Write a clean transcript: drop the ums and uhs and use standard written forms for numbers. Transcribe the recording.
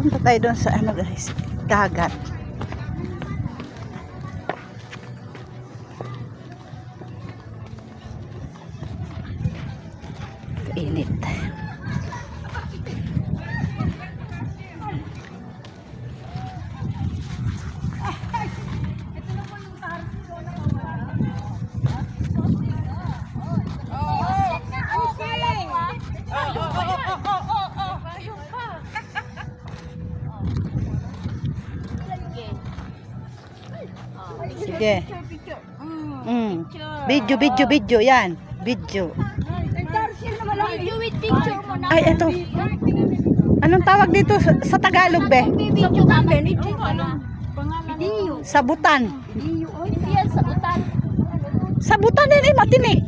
Punta tayo doon sa ano guys, dagat. Init. Sige. Video yan. Video. Ay, eto. Anong tawag dito sa Tagalog, be? Sabutan. Sabutan. Sabutan din, matinik.